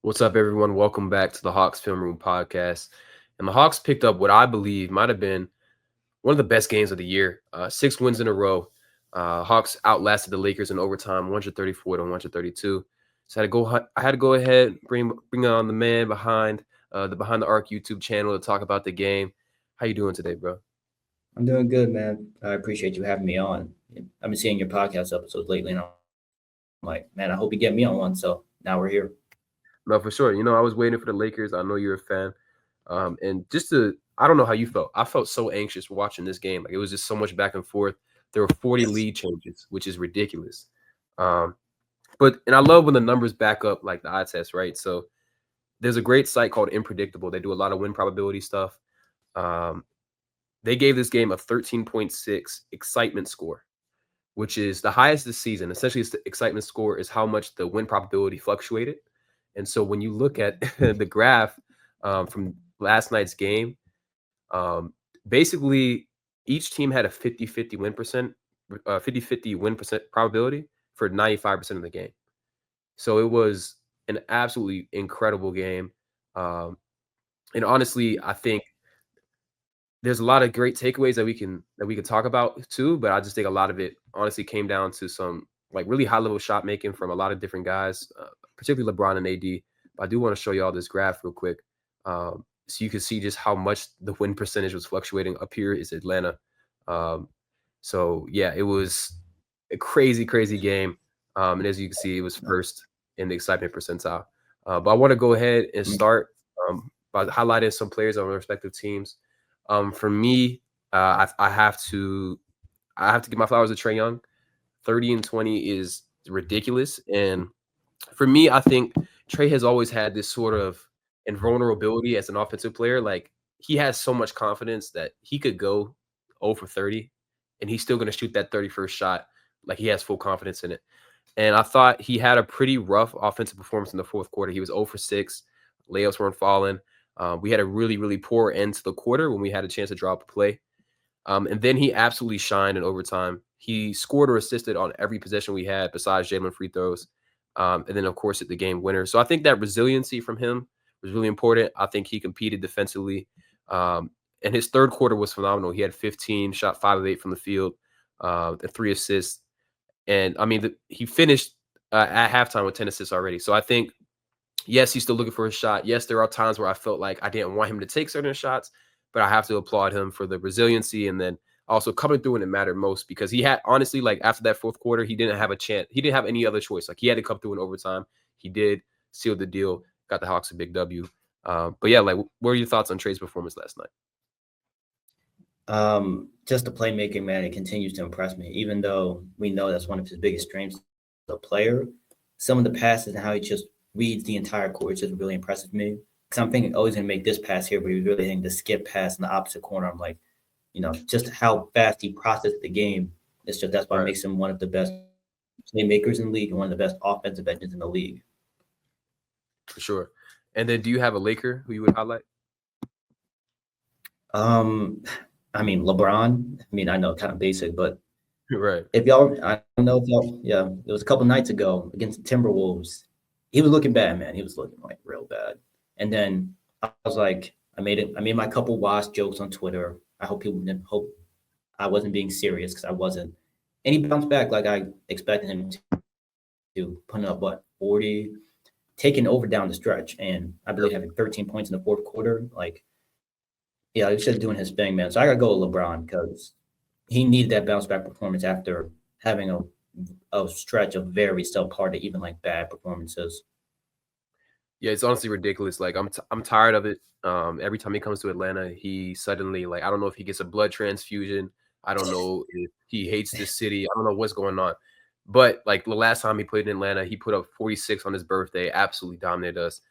What's up, everyone? Welcome back to the Hawks Film Room podcast. And the Hawks picked up what I believe might have been one of the best games of the year. 6 wins in a row. Hawks outlasted the Lakers in overtime, 134 to 132. So I had to go ahead bring on the man behind the Behind the Arc YouTube channel to talk about the game. How you doing today, bro? I'm doing good, man. I appreciate you having me on. I've been seeing your podcast episodes lately, and I'm like, man, I hope you get me on one. So now we're here. No, for sure. I was waiting for the Lakers. I know you're a fan. I don't know how you felt. I felt so anxious watching this game. Like it was just so much back and forth. There were 40 lead changes, which is ridiculous. Um, and I love when the numbers back up like the eye test, right? So there's a great site called Unpredictable. They do a lot of win probability stuff. Um, they gave this game a 13.6 excitement score, which is the highest this season. Essentially, it's the excitement score is how much the win probability fluctuated. And so when you look at the graph from last night's game, basically each team had a 50-50 win percent, 50-50 win percent probability for 95% of the game. So it was an absolutely incredible game. And honestly, I think there's a lot of great takeaways that we can talk about too, but I just think a lot of it honestly came down to some like really high level shot making from a lot of different guys, particularly LeBron and AD. But I do want to show you all this graph real quick, so you can see just how much the win percentage was fluctuating. Up here is Atlanta. So yeah, it was a crazy game, and as you can see, it was first in the excitement percentile. But I want to go ahead and start by highlighting some players on their respective teams. For me, I have to give my flowers to Trae Young. 30 and 20 is ridiculous. And for me, I think Trae has always had this sort of invulnerability as an offensive player. Like he has so much confidence that he could go 0 for 30 and he's still going to shoot that 31st shot. Like he has full confidence in it. And I thought he had a pretty rough offensive performance in the fourth quarter. He was 0 for 6. Layups weren't falling. We had a really poor end to the quarter when we had a chance to draw up a play. And then he absolutely shined in overtime. He scored or assisted on every possession we had besides Jalen free throws. And then, of course, at the game winner. So I think that resiliency from him was really important. I think he competed defensively. And his third quarter was phenomenal. He had 15, shot 5 of 8 from the field, and 3 assists. And, I mean, he finished at halftime with 10 assists already. So I think, yes, he's still looking for a shot. Yes, there are times where I felt like I didn't want him to take certain shots, but I have to applaud him for the resiliency and then also coming through when it mattered most because he had honestly, like after that fourth quarter, he didn't have a chance. He didn't have any other choice. Like he had to come through in overtime. He did seal the deal, got the Hawks a big W. But yeah, like what are your thoughts on Trae's performance last night? Just the playmaking, man, it continues to impress me. Even though we know that's one of his biggest strengths, the player, some of the passes and how he just reads the entire court just really impresses me. Because I'm thinking, oh, he's gonna make this pass here, but he was really hitting the skip pass in the opposite corner. I'm like, just how fast he processed the game. That's why it makes him one of the best playmakers in the league and one of the best offensive engines in the league. For sure. And then do you have a Laker who you would highlight? I mean, LeBron. I mean, I know kind of basic, but Right. I don't know if y'all, yeah, it was a couple nights ago against the Timberwolves. He was looking bad, man. He was looking like real bad. And then I was like, I made my couple wash jokes on Twitter. I hope people didn't hope I wasn't being serious because I wasn't. And he bounced back like I expected him to, putting up 40, taking over down the stretch, and I believe having 13 points in the fourth quarter. Like, yeah, he's just doing his thing, man. So I gotta go with LeBron because he needed that bounce back performance after having a stretch of very subpar to even like bad performances. Yeah, it's honestly ridiculous. Like I'm tired of it. Every time he comes to Atlanta, he suddenly like I don't know if he gets a blood transfusion. I don't know if he hates this city. I don't know what's going on. But like the last time he played in Atlanta, he put up 46 on his birthday, absolutely dominated us.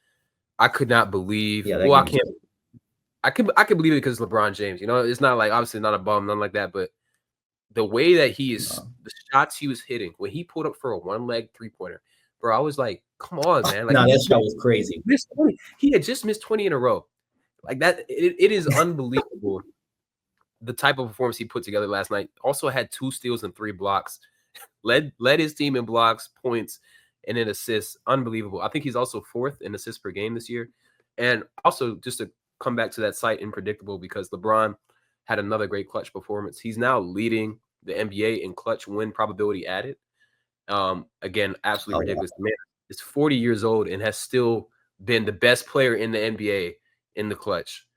I could not believe. Yeah, that Well, I game was can't. I can believe it because it's LeBron James. It's not like obviously not a bum, nothing like that. But the way that the shots he was hitting when he pulled up for a one leg 3-pointer, bro, I was like, come on, man. Like no, that shot was crazy. missed 20. He had just missed 20 in a row. Like that, it is unbelievable the type of performance he put together last night. Also had 2 steals and 3 blocks. Led his team in blocks, points. and in assists, unbelievable. I think he's also 4th in assists per game this year. And also, just to come back to that site, unpredictable, because LeBron had another great clutch performance. He's now leading the NBA in clutch win probability added. Again, absolutely ridiculous. The man is 40 years old and has still been the best player in the NBA in the clutch.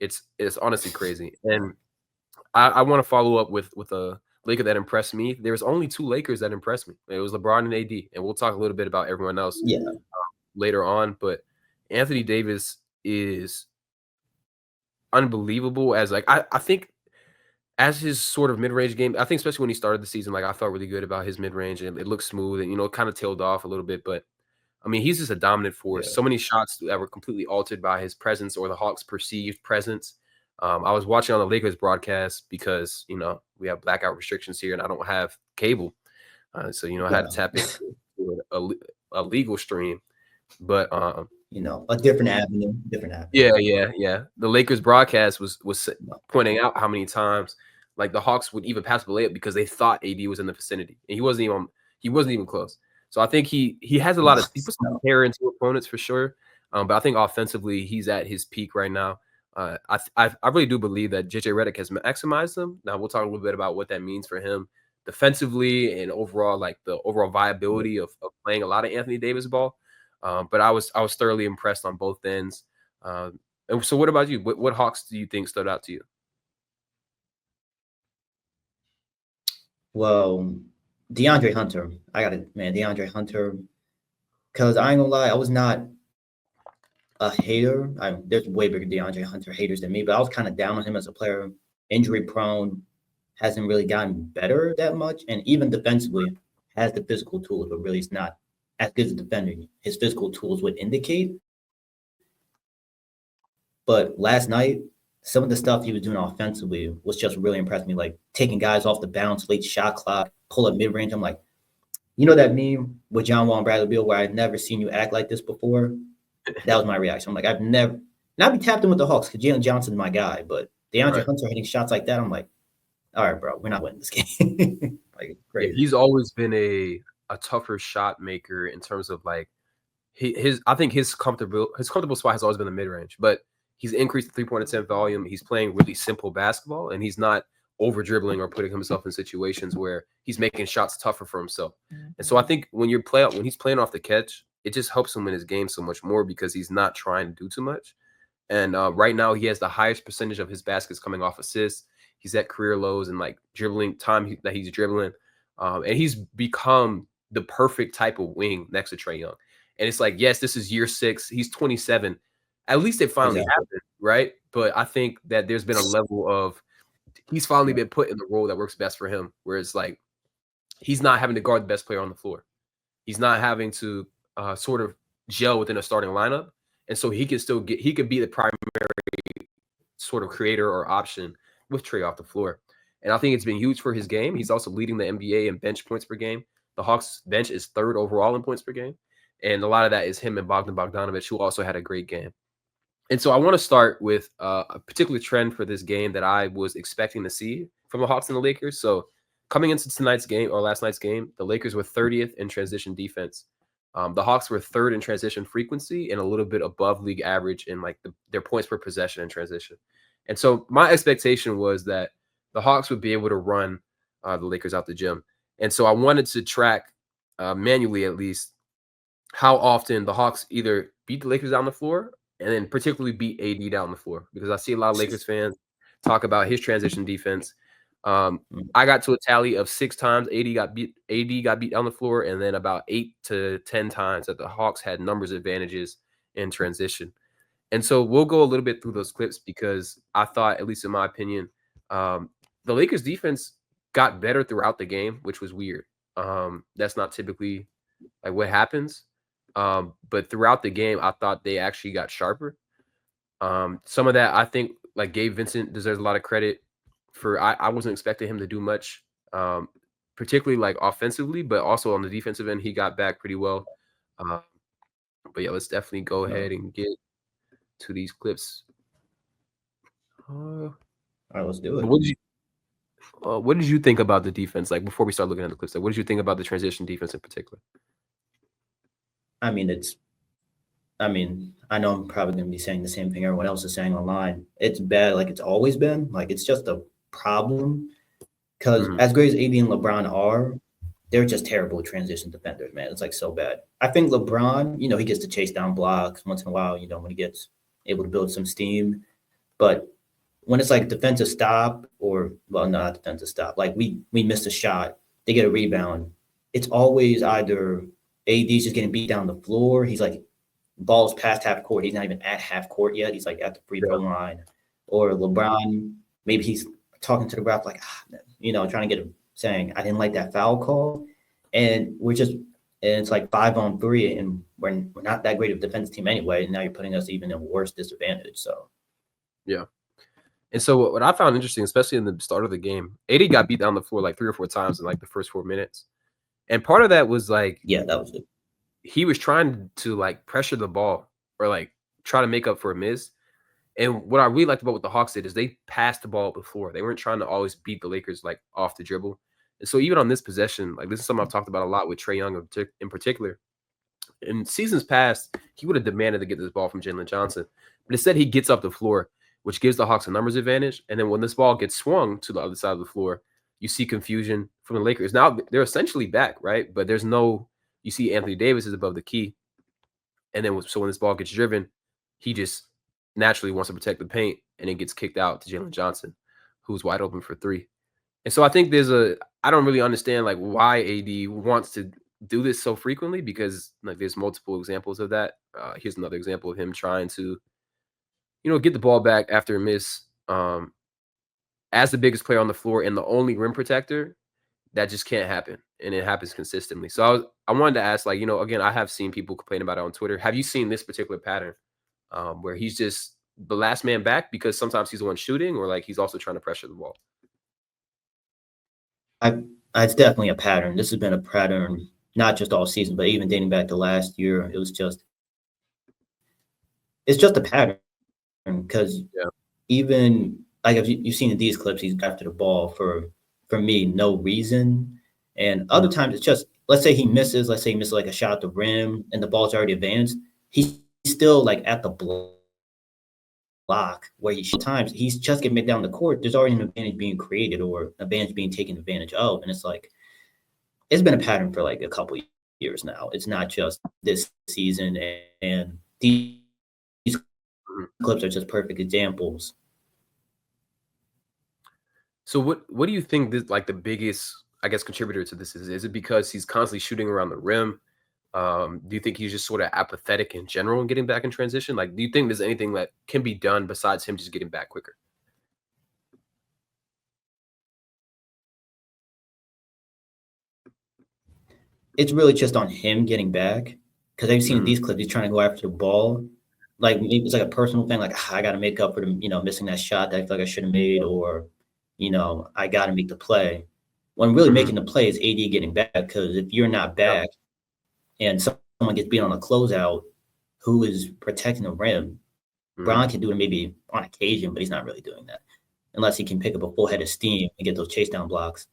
It's honestly crazy. And I want to follow up with a Laker that impressed me. There's only 2 Lakers that impressed me. It was LeBron and AD, and we'll talk a little bit about everyone else later on. But Anthony Davis is unbelievable as like I think as his sort of mid-range game. I think especially when he started the season, like I felt really good about his mid-range and it looked smooth and it kind of tailed off a little bit. But I mean, he's just a dominant force. So many shots that were completely altered by his presence or the Hawks' perceived presence. I was watching on the Lakers broadcast because, we have blackout restrictions here and I don't have cable. So, I had to tap into a legal stream. But, a different avenue. Yeah. The Lakers broadcast was pointing out how many times like the Hawks would even pass the layup because they thought AD was in the vicinity. And he wasn't even close. So I think he has a lot of – he puts some hair into opponents for sure. But I think offensively he's at his peak right now. I really do believe that JJ Redick has maximized him. Now we'll talk a little bit about what that means for him defensively and overall, like the overall viability of playing a lot of Anthony Davis ball. But I was thoroughly impressed on both ends. And so what about you? What Hawks do you think stood out to you? Well, DeAndre Hunter. DeAndre Hunter. Because I ain't gonna lie, I was not a hater. There's way bigger DeAndre Hunter haters than me, but I was kind of down on him as a player. Injury prone, hasn't really gotten better that much, and even defensively has the physical tools, but really is not as good as a defender. His physical tools would indicate. But last night, some of the stuff he was doing offensively was just really impressed me, like taking guys off the bounce, late shot clock, pull up mid-range. I'm like, that meme with John Wall and Bradley Beal where I'd never seen you act like this before? That was my reaction. I'm like, I've never – not be tapped in with the Hawks because Jalen Johnson's my guy, but DeAndre Hunter hitting shots like that, I'm like, all right, bro, we're not winning this game. Like, crazy. Yeah, he's always been a tougher shot maker in terms of like I think his comfortable spot has always been the mid-range, but he's increased the 3-point attempt volume. He's playing really simple basketball, and he's not over-dribbling or putting himself in situations where he's making shots tougher for himself. And so I think when he's playing off the catch, it just helps him in his game so much more because he's not trying to do too much. And right now he has the highest percentage of his baskets coming off assists. He's at career lows and like dribbling time that he's dribbling. And he's become the perfect type of wing next to Trae Young. And it's like, yes, this is year 6. He's 27. At least it finally happened, right? But I think that there's been a level of he's finally been put in the role that works best for him, where it's like he's not having to guard the best player on the floor. He's not having to sort of gel within a starting lineup. And so he could be the primary sort of creator or option with Trae off the floor. And I think it's been huge for his game. He's also leading the NBA in bench points per game. The Hawks bench is 3rd overall in points per game. And a lot of that is him and Bogdan Bogdanovic, who also had a great game. And so I want to start with a particular trend for this game that I was expecting to see from the Hawks and the Lakers. So coming into tonight's game or last night's game, the Lakers were 30th in transition defense. The Hawks were 3rd in transition frequency and a little bit above league average in like their points per possession in transition. And so my expectation was that the Hawks would be able to run the Lakers out the gym. And so I wanted to track manually at least how often the Hawks either beat the Lakers down the floor and then particularly beat AD down the floor, because I see a lot of Lakers fans talk about his transition defense. I got to a tally of 6 times AD got beat down the floor, and then about 8 to 10 times that the Hawks had numbers advantages in transition. And so we'll go a little bit through those clips because I thought, at least in my opinion, the Lakers defense got better throughout the game, which was weird. That's not typically like what happens. But throughout the game, I thought they actually got sharper. Some of that, I think, like Gabe Vincent deserves a lot of credit for. I wasn't expecting him to do much, particularly like offensively, but also on the defensive end, he got back pretty well. But yeah, let's definitely go ahead and get to these clips. All right, let's do it. What did you think about the defense? Like before we start looking at the clips, like what did you think about the transition defense in particular? I mean, I know I'm probably going to be saying the same thing everyone else is saying online. It's bad, like it's always been. Like it's just a problem because Mhm. as great as AD and LeBron are, they're just terrible transition defenders, man. It's like so bad. I think LeBron, he gets to chase down blocks once in a while, when he gets able to build some steam. But when it's like defensive stop or well, not defensive stop, like we missed a shot, they get a rebound. It's always either AD's just getting beat down the floor. He's like balls past half court. He's not even at half court yet. He's like at the free Yeah. throw line. Or LeBron, maybe he's talking to the ref like, trying to get him saying, I didn't like that foul call. And it's like 5-on-3, and we're not that great of a defense team anyway. And now you're putting us even in a worse disadvantage. So Yeah. And so what I found interesting, especially in the start of the game, AD got beat down the floor like 3 or 4 times in like the first 4 minutes. And part of that was like yeah, that was it. he was trying to like pressure the ball or like try to make up for a miss. And what I really liked about what the Hawks did is they passed the ball before. They weren't trying to always beat the Lakers like off the dribble. And so even on this possession, like this is something I've talked about a lot with Trae Young in particular. In seasons past, he would have demanded to get this ball from Jalen Johnson, but instead he gets up the floor, which gives the Hawks a numbers advantage. And then when this ball gets swung to the other side of the floor, you see confusion from the Lakers. Now they're essentially back, right? But there's no. You see Anthony Davis is above the key, and then so when this ball gets driven, he just naturally wants to protect the paint, and it gets kicked out to Jalen Johnson, who's wide open for three. And so I think I don't really understand like why AD wants to do this so frequently because like there's multiple examples of that. Here's another example of him trying to, get the ball back after a miss. As the biggest player on the floor and the only rim protector, that just can't happen, and it happens consistently. So I wanted to ask, like, again, I have seen people complain about it on Twitter. Have you seen this particular pattern where he's just the last man back because sometimes he's the one shooting, or like he's also trying to pressure the ball? I it's definitely a pattern. This has been a pattern not just all season, but even dating back to last year. It's just a pattern because Yeah. even like if you've seen in these clips, he's after the ball for me no reason, and other Mhm. times it's just let's say he misses, like a shot at the rim and the ball's already advanced, he's still like at the block where times he's just getting it down the court. There's already an advantage being created or an advantage being taken advantage of, and it's like it's been a pattern for like a couple years now. It's not just this season, and these Mhm. clips are just perfect examples. So what do you think this like the biggest, I guess, contributor to this is? Is it because he's constantly shooting around the rim? Do you think he's just sort of apathetic in general in getting back in transition? Like, do you think there's anything that can be done besides him just getting back quicker? It's really just on him getting back because I've seen in Mhm. these clips he's trying to go after the ball. Like maybe it's like a personal thing, like I got to make up for the missing that shot that I feel like I should have made, or I got to make the play. When really Mhm. making the play is AD getting back because if you're not Yep. back and someone gets beat on a closeout, who is protecting the rim? Mhm. Brown can do it maybe on occasion, but he's not really doing that unless he can pick up a full head of steam and get those chase down blocks.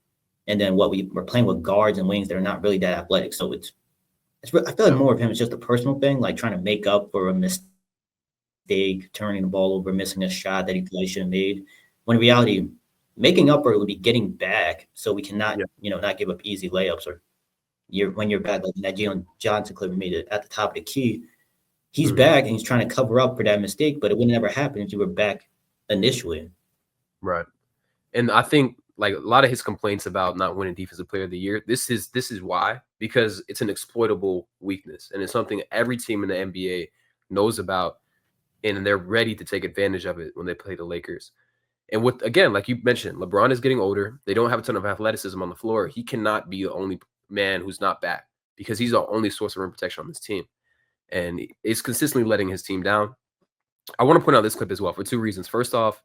And then we're playing with guards and wings that are not really that athletic, so I feel like Yep. more of him is just a personal thing, like trying to make up for a mistake, turning the ball over, missing a shot that he probably should have made. When in reality, making up for it would be getting back, so we cannot, Yeah. not give up easy layups. Or when you're back, like that Jalen Johnson clip made it at the top of the key. He's Mhm. back and he's trying to cover up for that mistake, but it would never happen if you were back initially. Right. And I think like a lot of his complaints about not winning defensive player of the year, this is why, because it's an exploitable weakness and it's something every team in the NBA knows about and they're ready to take advantage of it when they play the Lakers. And with again, like you mentioned, LeBron is getting older. They don't have a ton of athleticism on the floor. He cannot be the only man who's not back because he's the only source of rim protection on this team. And it's consistently letting his team down. I want to point out this clip as well for two reasons. First off,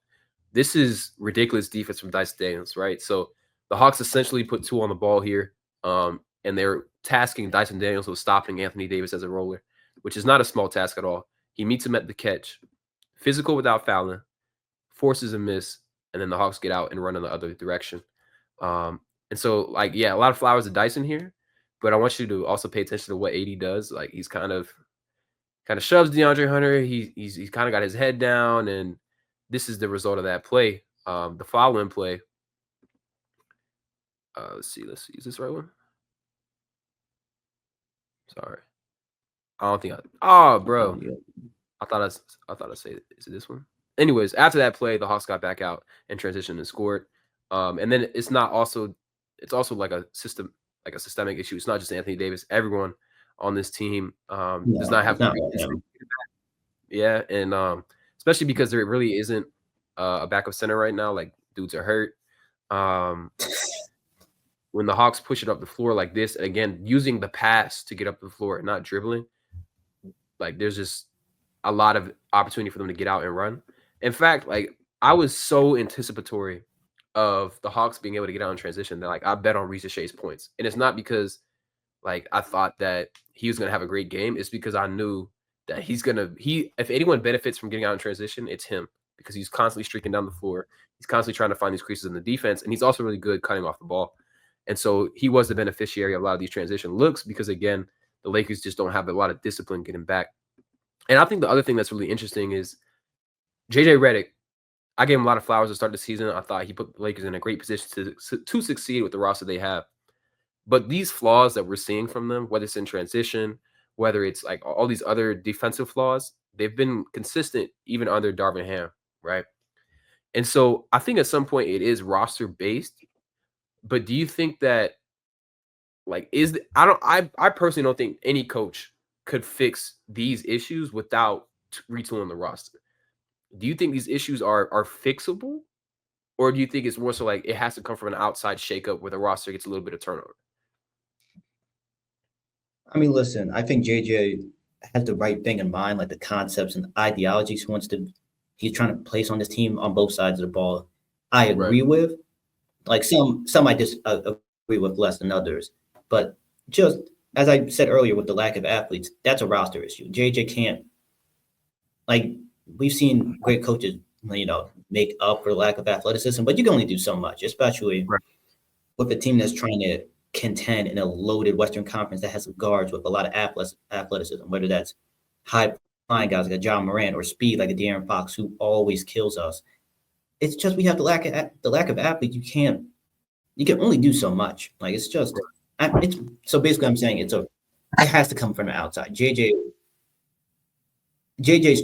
this is ridiculous defense from Dyson Daniels, right? So the Hawks essentially put two on the ball here, and they're tasking Dyson Daniels with stopping Anthony Davis as a roller, which is not a small task at all. He meets him at the catch, physical without fouling, forces a miss, and then the Hawks get out and run in the other direction. And so, like, yeah, a lot of flowers to Dyson here, But I want you to also pay attention to what AD does. Like he's kind of shoves DeAndre Hunter. He's kind of got his head down, and this is the result of that play. The following play. Let's see. Is this the right one? Sorry, I don't think bro. I thought I say, is it this one? Anyways, after that play, the Hawks got back out and transitioned and scored. And then it's also like a systemic issue. It's not just Anthony Davis. Everyone on this team does not have. Yeah, and especially because there really isn't a backup center right now. Like dudes are hurt. When the Hawks push it up the floor like this, and again using the pass to get up the floor and not dribbling, like there's just a lot of opportunity for them to get out and run. In fact, like I was so anticipatory of the Hawks being able to get out in transition that like I bet on Reese Shea's points. And it's not because like I thought that he was gonna have a great game. It's because I knew that if anyone benefits from getting out in transition, it's him, because he's constantly streaking down the floor. He's constantly trying to find these creases in the defense, and he's also really good cutting off the ball. And so he was the beneficiary of a lot of these transition looks because again, the Lakers just don't have a lot of discipline getting back. And I think the other thing that's really interesting is JJ Redick. I gave him a lot of flowers to start the season. I thought he put the Lakers in a great position to succeed with the roster they have. But these flaws that we're seeing from them, whether it's in transition, whether it's like all these other defensive flaws, they've been consistent even under Darvin Ham, right? And so I think at some point it is roster based. But do you think that like I personally don't think any coach could fix these issues without retooling the roster. Do you think these issues are fixable, or do you think it's more so like it has to come from an outside shakeup where the roster gets a little bit of turnover? I mean, listen, I think JJ has the right thing in mind, like the concepts and ideologies he's trying to place on this team on both sides of the ball. I agree with, like some I just agree with less than others, but just as I said earlier, with the lack of athletes, that's a roster issue. JJ can't, like, we've seen great coaches, make up for lack of athleticism, but you can only do so much, especially with a team that's trying to contend in a loaded Western Conference that has guards with a lot of athleticism, whether that's high-flying guys like a John Morant or speed like a De'Aaron Fox, who always kills us. It's just we have the lack of athletes. You can only do so much. Like it's just so basically I'm saying it has to come from the outside. JJ's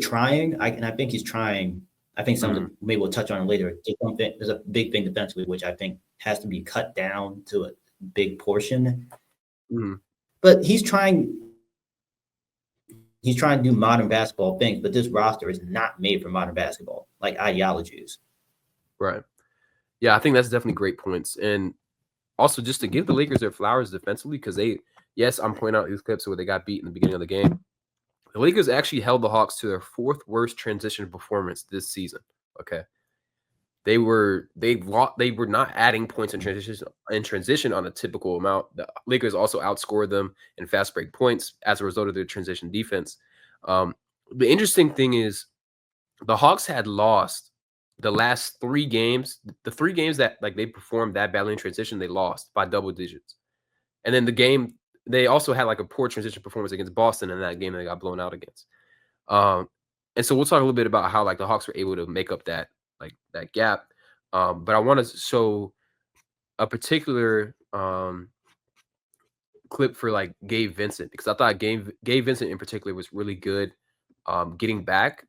trying, and I think he's trying. I think something maybe we'll touch on it later. There's a big thing defensively, which I think has to be cut down to a big portion. But he's trying to do modern basketball things, but this roster is not made for modern basketball, like ideologies. Right. Yeah, I think that's definitely great points. And also just to give the Lakers their flowers defensively, because I'm pointing out these clips where they got beat in the beginning of the game. The Lakers actually held the Hawks to their fourth worst transition performance this season. Okay. They were not adding points in transition on a typical amount. The Lakers also outscored them in fast break points as a result of their transition defense. The interesting thing is the Hawks had lost the last 3 games. The 3 games that like they performed that badly in transition, they lost by double digits. And then they also had like a poor transition performance against Boston in that game they got blown out against. And so we'll talk a little bit about how like the Hawks were able to make up that gap. But I want to show a particular clip for like Gabe Vincent, because I thought Gabe Vincent in particular was really good getting back.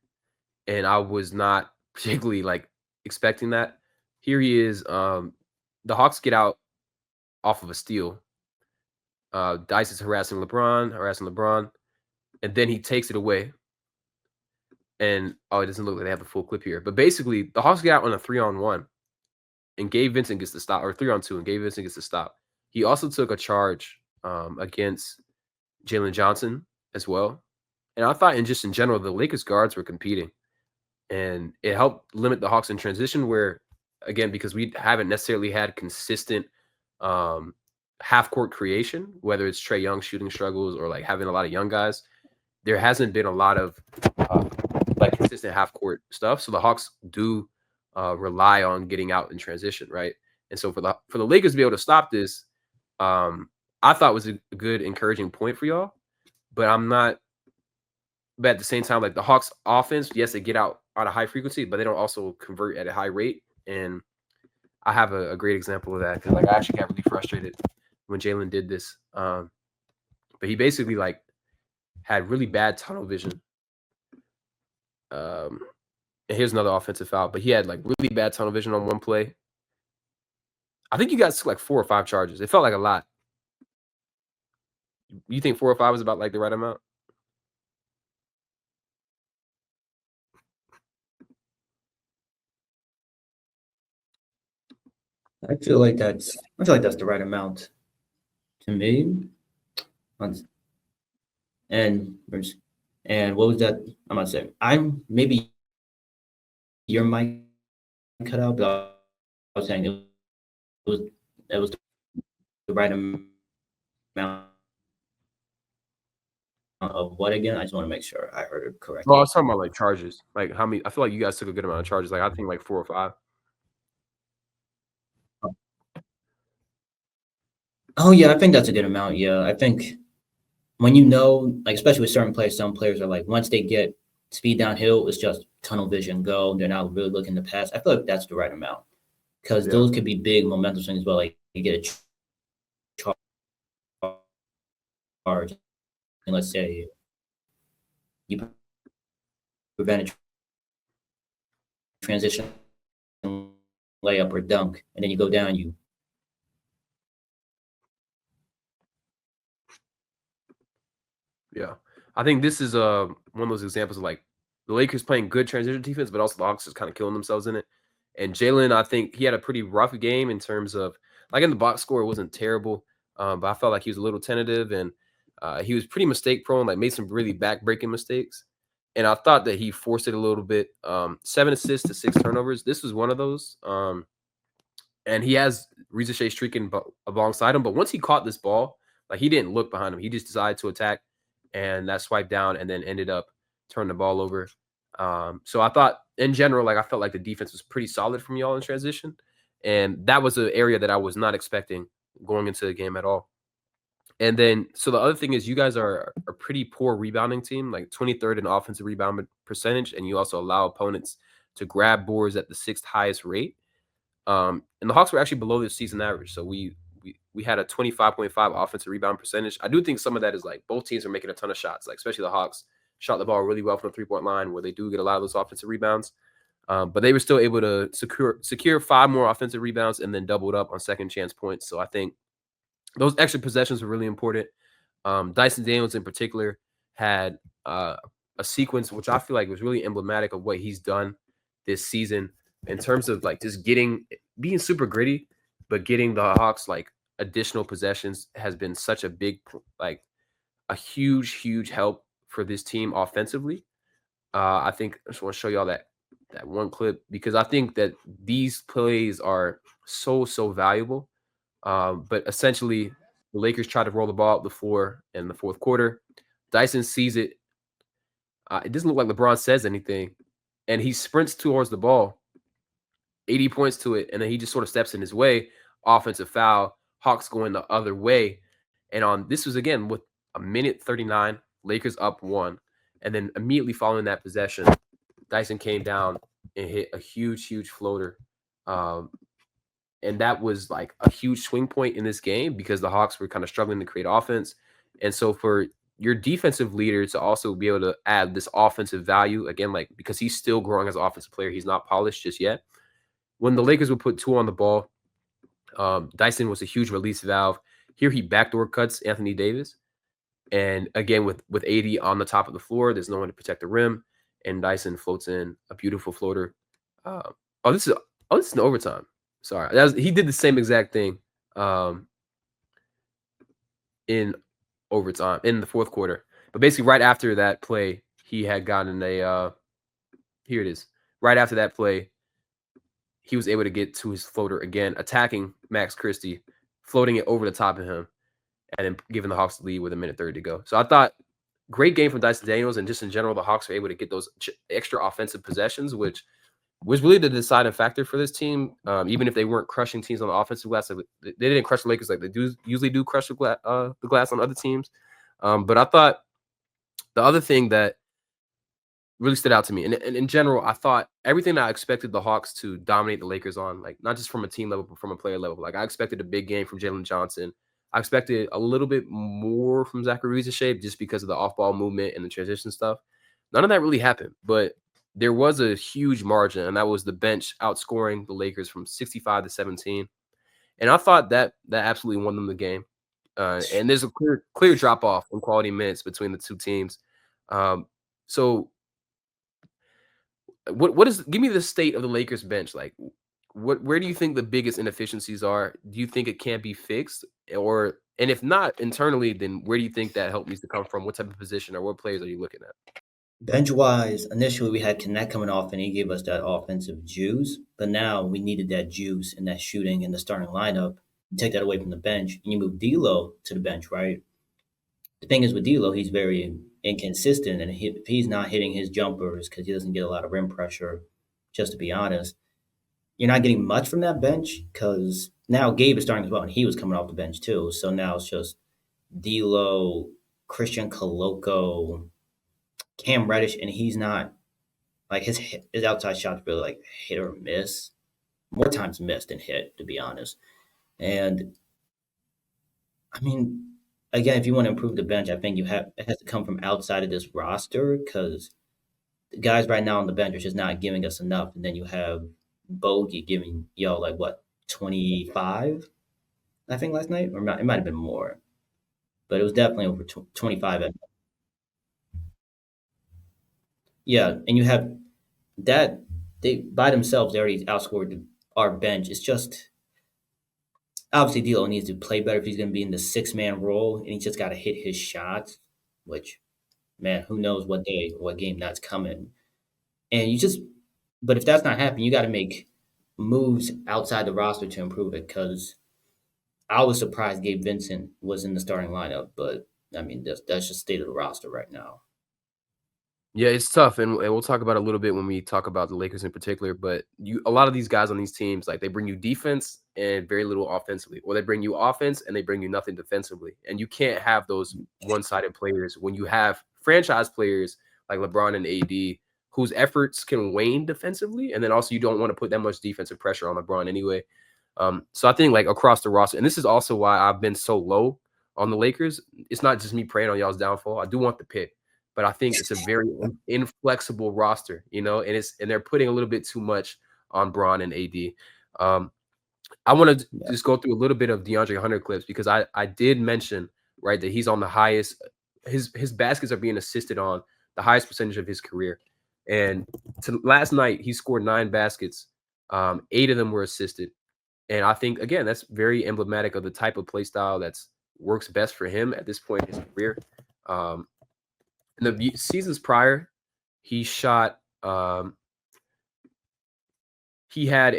And I was not particularly like expecting that. Here he is. The Hawks get out off of a steal. Dyson's harassing LeBron, and then he takes it away. And it doesn't look like they have the full clip here. But basically, the Hawks get out on a 3-on-1, and Gabe Vincent gets the stop, or 3-on-2, and Gabe Vincent gets the stop. He also took a charge against Jalen Johnson as well. And I thought, in general, the Lakers guards were competing, and it helped limit the Hawks in transition. Where, again, because we haven't necessarily had consistent half-court creation, whether it's Trae Young shooting struggles or like having a lot of young guys, there hasn't been a lot of like consistent half-court stuff. So the Hawks do rely on getting out in transition, right? And so for the Lakers to be able to stop this, I I thought was a good encouraging point for y'all, but I'm not. But at the same time, like the Hawks offense, yes, they get out on a high frequency, but they don't also convert at a high rate. And I have a great example of that because like I actually got really frustrated when Jalen did this. But he basically like had really bad tunnel vision. And here's another offensive foul, but he had like really bad tunnel vision on one play. I think you guys took like 4 or 5 charges. It felt like a lot. You think 4 or 5 is about like the right amount? I feel like that's the right amount to me. And what was that? I'm not saying I'm maybe your mic cut out, but I was saying was it was the right amount of what again? I just want to make sure I heard it Well, I correctly. was talking about like charges. Like how many? I feel like you guys took a good amount of charges. Like I think like 4 or 5. Oh yeah, I think that's a good amount. Yeah, I think when you know, like especially with certain players, some players are like once they get speed downhill, it's just tunnel vision go. They're not really looking to pass. I feel like that's the right amount because Yeah. those could be big momentum swings as well. Like you get a charge, and let's say you prevent a transition layup or dunk, and then you go down, you Yeah. I think this is one of those examples of like the Lakers playing good transition defense, but also the Hawks just kind of killing themselves in it. And Jalen, I think he had a pretty rough game in terms of like in the box score, it wasn't terrible, but I felt like he was a little tentative and he was pretty mistake prone, like made some really back breaking mistakes. And I thought that he forced it a little bit. 7 assists to 6 turnovers. This was one of those. And he has Ricochet streaking alongside him. But once he caught this ball, like he didn't look behind him. He just decided to attack, and that swiped down, and then ended up turning the ball over. So I thought, in general, like I felt like the defense was pretty solid from y'all in transition, and that was an area that I was not expecting going into the game at all. And then, so the other thing is, you guys are a pretty poor rebounding team, like 23rd in offensive rebound percentage, and you also allow opponents to grab boards at the 6th highest rate. And the Hawks were actually below the season average. So we had a 25.5 offensive rebound percentage. I do think some of that is like both teams are making a ton of shots, like especially the Hawks shot the ball really well from the 3-point line where they do get a lot of those offensive rebounds. But they were still able to secure 5 more offensive rebounds and then doubled up on second chance points. So I think those extra possessions were really important. Dyson Daniels in particular had a sequence which I feel like was really emblematic of what he's done this season in terms of like just being super gritty, but getting the Hawks like additional possessions has been such a big, like a huge help for this team offensively. I think I just want to show y'all that one clip because I think that these plays are so valuable. But essentially, the Lakers try to roll the ball up the floor in the fourth quarter. Dyson sees it. It doesn't look like LeBron says anything, and he sprints towards the ball. 80 points to it, and then he just sort of steps in his way. Offensive foul. Hawks going the other way, and on this was again with a minute 39. Lakers up 1, and then immediately following that possession, Dyson came down and hit a huge floater. And that was like a huge swing point in this game because the Hawks were kind of struggling to create offense. And so for your defensive leader to also be able to add this offensive value, again, like because he's still growing as an offensive player, he's not polished just yet. When the Lakers would put 2 on the ball, Dyson was a huge release valve. Here he backdoor cuts Anthony Davis. And again, with AD on the top of the floor, there's no one to protect the rim. And Dyson floats in a beautiful floater. This is an overtime. Sorry, he did the same exact thing in overtime in the fourth quarter. But basically, right after that play, he had gotten a. Here it is. Right after that play, he was able to get to his floater again, attacking Max Christie, floating it over the top of him, and then giving the Hawks the lead with a minute 30 to go. So I thought great game from Dyson Daniels, and just in general, the Hawks were able to get those extra offensive possessions, which was really the deciding factor for this team. Even if they weren't crushing teams on the offensive glass, like, they didn't crush the Lakers like they usually do crush the glass on other teams. But I thought the other thing that really stood out to me, and in general, I thought everything that I expected the Hawks to dominate the Lakers on, like not just from a team level, but from a player level. Like I expected a big game from Jalen Johnson. I expected a little bit more from Zachary Shape just because of the off-ball movement and the transition stuff. None of that really happened, but there was a huge margin, and that was the bench outscoring the Lakers from 65 to 17. And I thought that absolutely won them the game. And there's a clear drop off in quality minutes between the two teams. So what is give me the state of the Lakers bench like? Where do you think the biggest inefficiencies are? Do you think it can't be fixed, and if not internally, then where do you think that help needs to come from? What type of position or what players are you looking at? Bench wise, initially we had Connect coming off and he gave us that offensive juice, but now we needed that juice and that shooting in the starting lineup. You take that away from the bench and you move D'Lo to the bench, right? The thing is with D'Lo, he's very inconsistent, and if he's not hitting his jumpers because he doesn't get a lot of rim pressure, just to be honest, you're not getting much from that bench because now Gabe is starting as well, and he was coming off the bench too. So now it's just D'Lo, Christian Coloco, Cam Reddish, and he's not like his outside shots really like hit or miss, more times missed than hit, to be honest. And I mean, again, if you want to improve the bench, I think it has to come from outside of this roster because the guys right now on the bench are just not giving us enough. And then you have Bogey giving y'all like what 25, I think last night, or it might have been more, but it was definitely over 25. Yeah, and you have that they by themselves they already outscored our bench. It's just obviously D'Lo needs to play better if he's going to be in the 6-man role, and he's just got to hit his shots. Which, man, who knows what day, what game that's coming. And but if that's not happening, you got to make moves outside the roster to improve it. Because I was surprised Gabe Vincent was in the starting lineup, but I mean that's just state of the roster right now. Yeah, it's tough, and we'll talk about it a little bit when we talk about the Lakers in particular. But a lot of these guys on these teams, like they bring you defense and very little offensively, or they bring you offense and they bring you nothing defensively. And you can't have those one-sided players when you have franchise players like LeBron and AD, whose efforts can wane defensively, and then also you don't want to put that much defensive pressure on LeBron anyway. So I think like across the roster, and this is also why I've been so low on the Lakers. It's not just me praying on y'all's downfall. I do want the pick. But I think it's a very inflexible roster, and they're putting a little bit too much on Braun and AD. I want to just go through a little bit of DeAndre Hunter clips because I did mention right that he's on the highest. His baskets are being assisted on the highest percentage of his career, and last night he scored 9 baskets. 8 of them were assisted, and I think again that's very emblematic of the type of play style that's works best for him at this point in his career. In the seasons prior, he shot. He had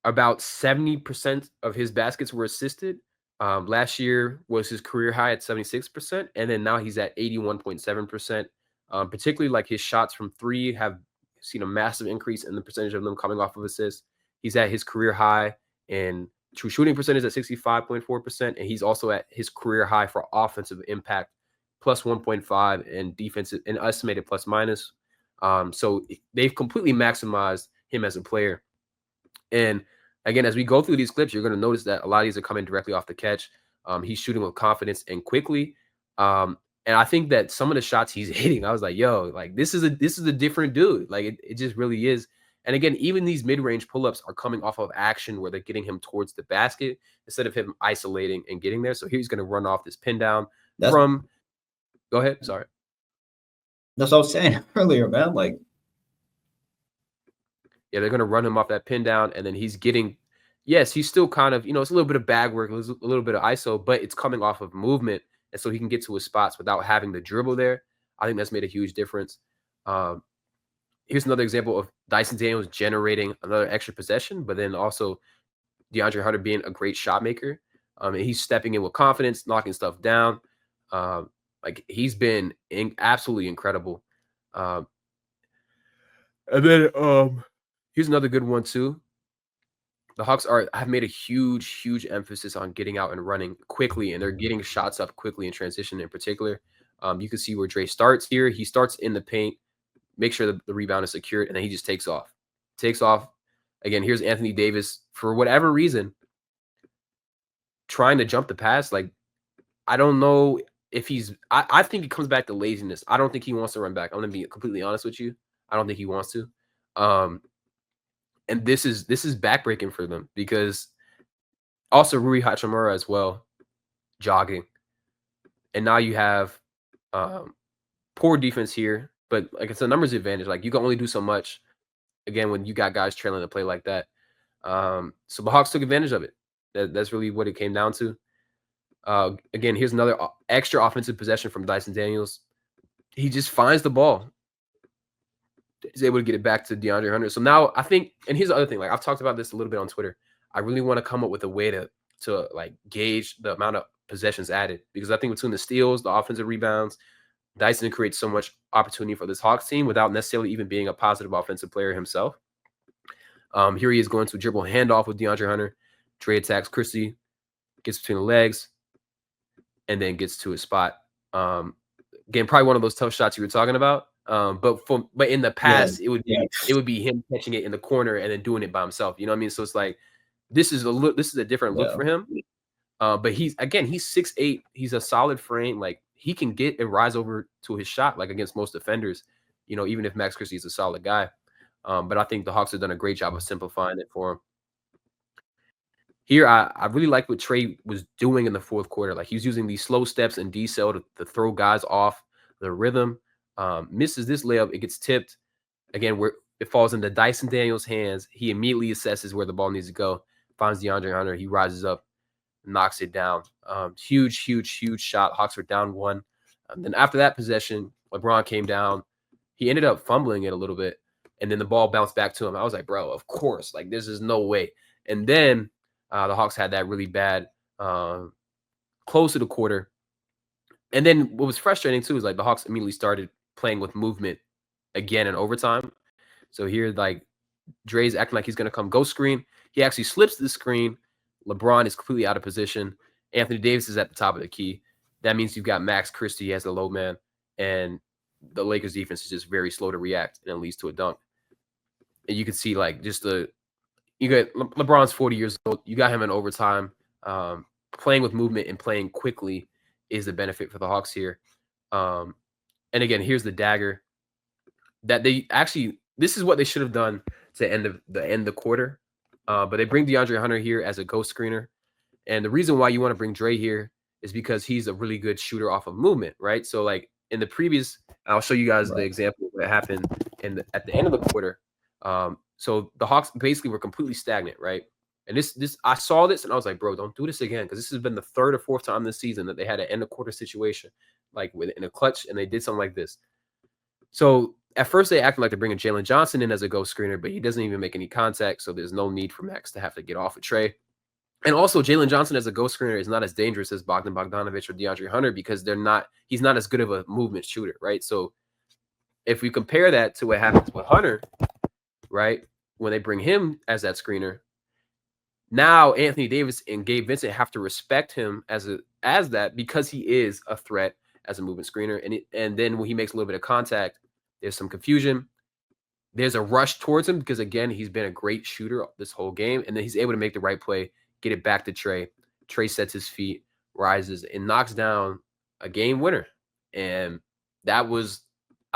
about 70% of his baskets were assisted. Last year was his career high at 76%, and then now he's at 81.7%. Particularly like his shots from 3 have seen a massive increase in the percentage of them coming off of assists. He's at his career high in true shooting percentage at 65.4%, and he's also at his career high for offensive impact plus 1.5 and defensive and estimated plus minus. So they've completely maximized him as a player. And again, as we go through these clips, you're going to notice that a lot of these are coming directly off the catch. He's shooting with confidence and quickly. And I think that some of the shots he's hitting, I was like, yo, like this is a different dude. Like it just really is. And again, even these mid-range pull-ups are coming off of action where they're getting him towards the basket instead of him isolating and getting there. So he's going to run off this pin down from. Go ahead. Sorry. That's what I was saying earlier, man. Like, yeah, they're going to run him off that pin down, and then he's getting. Yes, he's still kind of, it's a little bit of bag work, a little bit of ISO, but it's coming off of movement, and so he can get to his spots without having the dribble there. I think that's made a huge difference. Here's another example of Dyson Daniels generating another extra possession, but then also DeAndre Hunter being a great shot maker. And he's stepping in with confidence, knocking stuff down. Like he's been absolutely incredible. And then Here's another good one too. The Hawks have made a huge emphasis on getting out and running quickly, and they're getting shots up quickly in transition in particular. You can see where Dre starts here. He starts in the paint, make sure the rebound is secured, and then he just takes off. Again, here's Anthony Davis, for whatever reason, trying to jump the pass. Like, I don't know if he's – I think it comes back to laziness. I don't think he wants to run back. I'm going to be completely honest with you. I don't think he wants to. And this is backbreaking for them, because also Rui Hachimura as well, jogging. And now you have poor defense here, but like it's a numbers advantage. Like, you can only do so much, again, when you got guys trailing to play like that. So the Hawks took advantage of it. That's really what it came down to. Again, here's another extra offensive possession from Dyson Daniels. He just finds the ball. He's able to get it back to DeAndre Hunter. So now I think, and here's the other thing, like I've talked about this a little bit on Twitter. I really want to come up with a way to like gauge the amount of possessions added, because I think between the steals, the offensive rebounds, Dyson creates so much opportunity for this Hawks team without necessarily even being a positive offensive player himself. Here he is going to dribble handoff with DeAndre Hunter. Trae attacks Christie, gets between the legs, and then gets to his spot. Again, probably one of those tough shots you were talking about. But in the past, it would be him catching it in the corner and then doing it by himself. You know what I mean? So it's like this is a different look for him. But he's 6'8". He's a solid frame. Like, he can get and rise over to his shot, like against most defenders. You know, even if Max Christie is a solid guy. But I think the Hawks have done a great job of simplifying it for him. Here, I really like what Trae was doing in the fourth quarter. Like, he's using these slow steps and decel to throw guys off the rhythm. Misses this layup. It gets tipped. Again, where it falls into Dyson Daniels' hands. He immediately assesses where the ball needs to go. Finds DeAndre Hunter. He rises up, knocks it down. Huge shot. Hawks were down 1. Then after that possession, LeBron came down. He ended up fumbling it a little bit, and then the ball bounced back to him. I was like, bro, of course. Like, this is no way. And then the Hawks had that really bad close to the quarter. And then what was frustrating, too, is like the Hawks immediately started playing with movement again in overtime. So here, like, Dre's acting like he's going to come ghost screen. He actually slips the screen. LeBron is completely out of position. Anthony Davis is at the top of the key. That means you've got Max Christie as the low man, and the Lakers defense is just very slow to react, and it leads to a dunk. And you can see, like, just you got LeBron's 40 years old. You got him in overtime. Playing with movement and playing quickly is the benefit for the Hawks here. And again, here's the dagger that this is what they should have done to end the quarter. But they bring DeAndre Hunter here as a ghost screener. And the reason why you want to bring Dre here is because he's a really good shooter off of movement, right? So, like, in the previous, I'll show you guys the example that happened at the end of the quarter. So the Hawks basically were completely stagnant, right? And this I saw this and I was like, bro, don't do this again, because this has been the third or fourth time this season that they had an end of quarter situation, like in a clutch, and they did something like this. So at first they acted like they're bringing Jalen Johnson in as a ghost screener, but he doesn't even make any contact, so there's no need for Max to have to get off of Trae. And also, Jalen Johnson as a ghost screener is not as dangerous as Bogdan Bogdanovic or DeAndre Hunter, because he's not as good of a movement shooter, right? So if we compare that to what happens with Hunter, right, when they bring him as that screener, now Anthony Davis and Gabe Vincent have to respect him as that, because he is a threat as a movement screener. And then when he makes a little bit of contact, there's some confusion. There's a rush towards him because, again, he's been a great shooter this whole game. And then he's able to make the right play, get it back to Trae. Trae sets his feet, rises, and knocks down a game winner. And I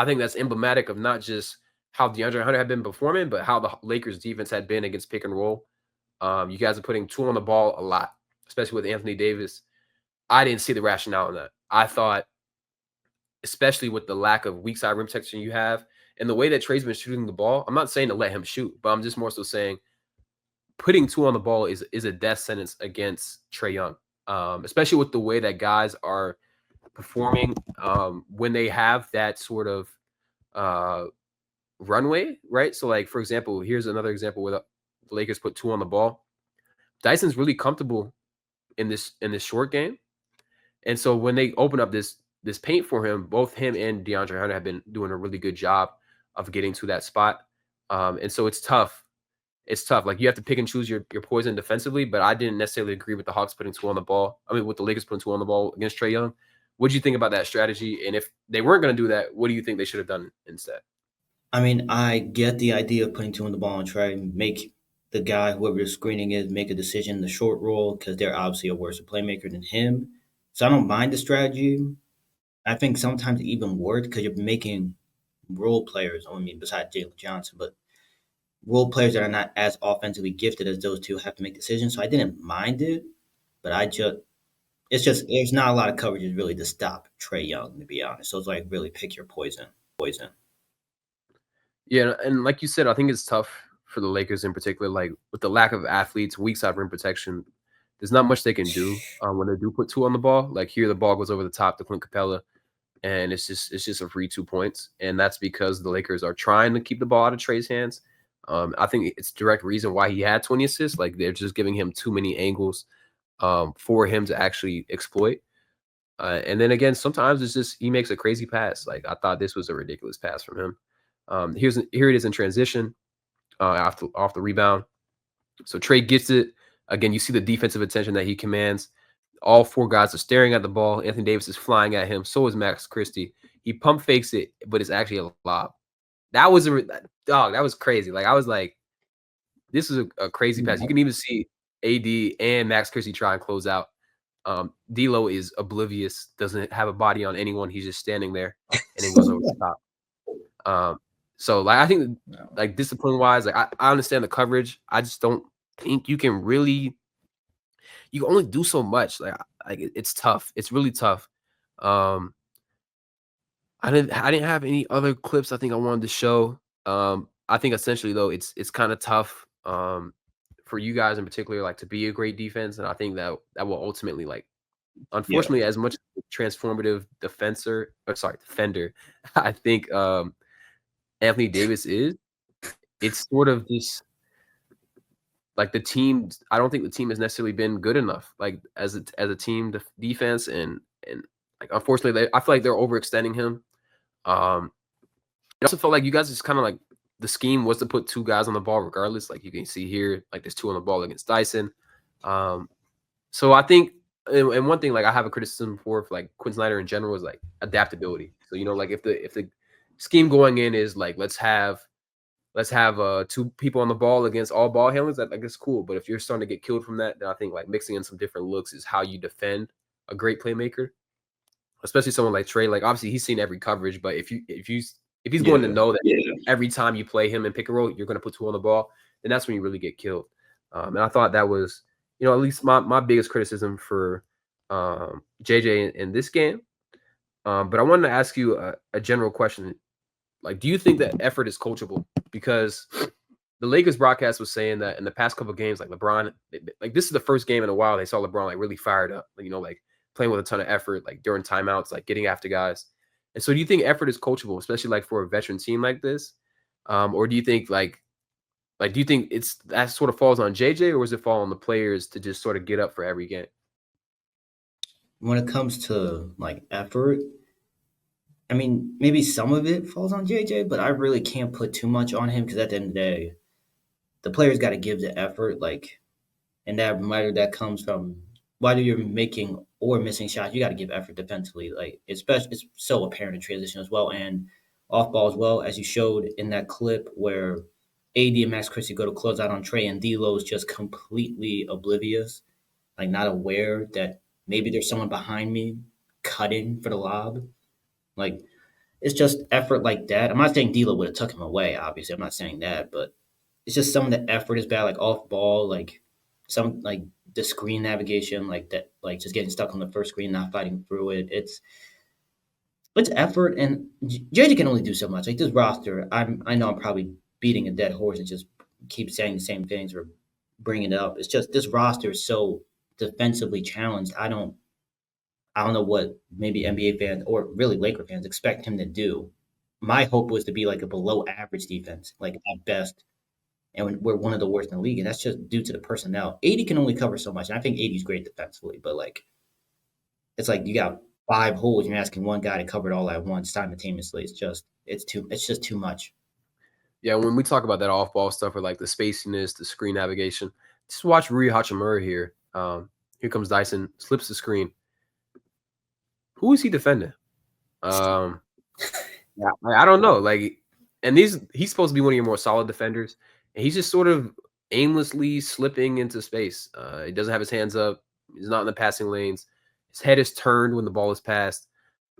think that's emblematic of not just how DeAndre Hunter had been performing, but how the Lakers defense had been against pick and roll. You guys are putting 2 on the ball a lot, especially with Anthony Davis. I didn't see the rationale in that. I thought, especially with the lack of weak side rim protection you have, and the way that Trae's been shooting the ball, I'm not saying to let him shoot, but I'm just more so saying putting 2 on the ball is a death sentence against Trae Young, especially with the way that guys are performing when they have that sort of runway, right? So, like, for example, here's another example where the Lakers put 2 on the ball. Dyson's really comfortable in this short game. And so when they open up this paint for him, both him and DeAndre Hunter have been doing a really good job of getting to that spot. And so it's tough it's tough. Like you have to pick and choose your poison defensively, but I didn't necessarily agree with the Hawks putting 2 on the ball. I mean, with the Lakers putting 2 on the ball against Trae Young. What do you think about that strategy? And if they weren't going to do that, what do you think they should have done instead? I mean, I get the idea of putting 2 on the ball and try and make the guy, whoever the screening is, make a decision in the short roll because they're obviously a worse playmaker than him. So I don't mind the strategy. I think sometimes it even works because you're making role players, I mean, besides Jalen Johnson, but role players that are not as offensively gifted as those two have to make decisions. So I didn't mind it, but it's just there's not a lot of coverages really to stop Trae Young, to be honest. So it's like really pick your poison. Yeah, and like you said, I think it's tough for the Lakers in particular. Like with the lack of athletes, weak side rim protection, there's not much they can do when they do put 2 on the ball. Like here, the ball goes over the top to Clint Capella, and it's just a free 2 points, and that's because the Lakers are trying to keep the ball out of Trae's hands. I think it's direct reason why he had 20 assists. Like they're just giving him too many angles for him to actually exploit. And then again, sometimes it's just he makes a crazy pass. Like I thought this was a ridiculous pass from him. Here it is in transition off the rebound. So Trae gets it. Again, you see the defensive attention that he commands. All 4 guys are staring at the ball. Anthony Davis is flying at him. So is Max Christie. He pump fakes it, but it's actually a lob. That was that was crazy. Like I was like, this is a crazy pass. You can even see AD and Max Christie try and close out. D'Lo is oblivious, doesn't have a body on anyone. He's just standing there, and then goes over the top. So like I think like discipline wise, like I understand the coverage. I just don't think you can really you can only do so much. Like it's tough. It's really tough. Um I didn't have any other clips I think I wanted to show. I think essentially though it's kind of tough for you guys in particular like to be a great defense, and I think that will ultimately like Yeah. unfortunately as much transformative defender I think Anthony Davis is. It's sort of this like the team. I don't think the team has necessarily been good enough, like as a team defense, and like unfortunately, I feel like they're overextending him. I also felt like you guys just kind of like the scheme was to put 2 guys on the ball regardless. Like you can see here, like there's 2 on the ball against Dyson. So I think, and one thing like I have a criticism for like Quinn Snyder in general is like adaptability. So like if the scheme going in is like let's have 2 people on the ball against all ball handlers, that like it's cool. But if you're starting to get killed from that, then I think like mixing in some different looks is how you defend a great playmaker, especially someone like Trae. Like obviously he's seen every coverage, but if he's going to know that every time you play him in pick and roll, you're going to put 2 on the ball, then that's when you really get killed. And I thought that was at least my biggest criticism for JJ in this game. But I wanted to ask you a general question. Like, do you think that effort is coachable? Because the Lakers broadcast was saying that in the past couple of games, like LeBron, like this is the first game in a while they saw LeBron like really fired up, like playing with a ton of effort, like during timeouts, like getting after guys. And so, do you think effort is coachable, especially like for a veteran team like this, or do you think do you think it's that sort of falls on JJ, or does it fall on the players to just sort of get up for every game? When it comes to like effort, I mean, maybe some of it falls on JJ, but I really can't put too much on him because at the end of the day, the players got to give the effort. Like, and that whether that comes from whether you're making or missing shots, you got to give effort defensively. Like, especially it's so apparent in transition as well and off ball as well, as you showed in that clip where AD and Max Christie go to close out on Trae and D'Lo is just completely oblivious, like not aware that maybe there's someone behind me cutting for the lob. Like it's just effort like that. I'm not saying D'Lo would have took him away. Obviously, I'm not saying that, but it's just some of the effort is bad, like off ball, like some like the screen navigation, like that, like just getting stuck on the first screen, not fighting through it. It's effort, and JJ can only do so much. Like this roster, I know I'm probably beating a dead horse and just keep saying the same things or bringing it up. It's just this roster is so defensively challenged. I don't know what maybe NBA fans or really Laker fans expect him to do. My hope was to be like a below average defense, like at best, and we're one of the worst in the league, and that's just due to the personnel. 80 can only cover so much, and I think 80 is great defensively, but like it's like you got 5 holes, and you're asking one guy to cover it all at once simultaneously. It's just too much. Yeah, when we talk about that off-ball stuff or like the spaciness, the screen navigation, just watch Rui Hachimura here. Here comes Dyson, slips the screen. Who is he defending? Yeah, I don't know. Like, and he's supposed to be one of your more solid defenders, and he's just sort of aimlessly slipping into space. He doesn't have his hands up. He's not in the passing lanes. His head is turned when the ball is passed,